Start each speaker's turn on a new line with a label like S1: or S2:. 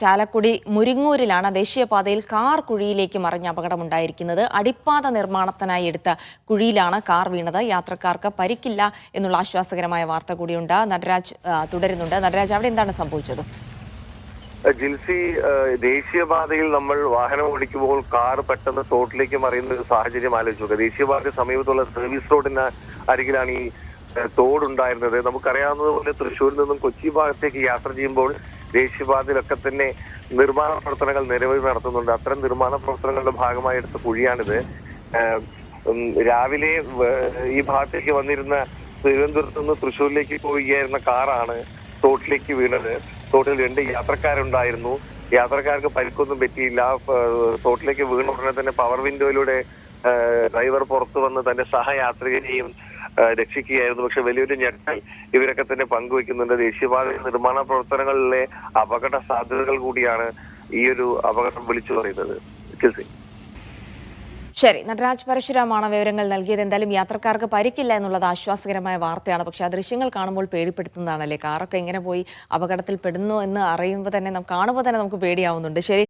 S1: ചാലക്കുടി മുരിങ്ങൂരിലാണ് ദേശീയപാതയിൽ കാർ കുഴിയിലേക്ക് മറിഞ്ഞ അപകടമുണ്ടായിരിക്കുന്നത്. അടിപ്പാത നിർമ്മാണത്തിനായി എടുത്ത കുഴിയിലാണ് കാർ വീണത്. യാത്രക്കാർക്ക് പരിക്കില്ല എന്നുള്ള ആശ്വാസകരമായ വാർത്ത കൂടിയുണ്ട്. നടരാജ് തുടരുന്നുണ്ട്. നടരാജ്, അവിടെ എന്താണ് സംഭവിച്ചത്?
S2: ജിൽസി, ദേശീയപാതയിൽ നമ്മൾ വാഹനം ഓടിക്കുമ്പോൾ കാർ പെട്ടെന്ന് തോട്ടിലേക്ക് മറിയുന്ന ഒരു സാഹചര്യം ആലോചിച്ചു. ദേശീയപാത സമീപത്തുള്ള സർവീസ് റോഡിന് അരികിലാണ് ഈ തോടുണ്ടായിരുന്നത്. നമുക്കറിയാവുന്നതുപോലെ തൃശ്ശൂരിൽ നിന്നും കൊച്ചി ഭാഗത്തേക്ക് യാത്ര ചെയ്യുമ്പോൾ ദേശീയപാതയിലൊക്കെ തന്നെ നിർമ്മാണ പ്രവർത്തനങ്ങൾ നിരവധി നടത്തുന്നുണ്ട്. അത്തരം നിർമ്മാണ പ്രവർത്തനങ്ങളുടെ ഭാഗമായി എടുത്ത കുഴിയാണിത്. രാവിലെ ഈ ഭാഗത്തേക്ക് വന്നിരുന്ന തിരുവനന്തപുരത്ത് നിന്ന് തൃശ്ശൂരിലേക്ക് പോവുകയായിരുന്ന കാറാണ് തോട്ടിലേക്ക് വീണത്. തോട്ടിൽ 2 യാത്രക്കാരുണ്ടായിരുന്നു. യാത്രക്കാർക്ക് പരിക്കൊന്നും പറ്റിയില്ല. തോട്ടിലേക്ക് വീണ ഉടനെ തന്നെ പവർ വിൻഡോയിലൂടെ ഡ്രൈവർ പുറത്തു വന്ന് തന്റെ സഹയാത്രികനെയും രക്ഷിക്കുകയായിരുന്നു. പക്ഷെ വലിയൊരു ഞെട്ടൽ ഇവരൊക്കെ തന്നെ പങ്കുവെക്കുന്നുണ്ട്. ദേശീയപാത നിർമ്മാണ പ്രവർത്തനങ്ങളിലെ അപകട സാധ്യതകൾ കൂടിയാണ് ഈ ഒരു അപകടം വിളിച്ചു പറയുന്നത്.
S1: ശരി, നടരാജ് പരശുരാമാണ് വിവരങ്ങൾ നൽകിയത്. എന്തായാലും യാത്രക്കാർക്ക് പരിക്കില്ല എന്നുള്ളത് ആശ്വാസകരമായ വാർത്തയാണ്. പക്ഷേ ആ ദൃശ്യങ്ങൾ കാണുമ്പോൾ പേടിപ്പെടുത്തുന്നതാണല്ലേ. കാറൊക്കെ എങ്ങനെ പോയി അപകടത്തിൽ പെടുന്നു എന്ന് അറിയുമ്പോൾ തന്നെ കാണുമ്പോൾ തന്നെ നമുക്ക് പേടിയാവുന്നുണ്ട്. ശരി.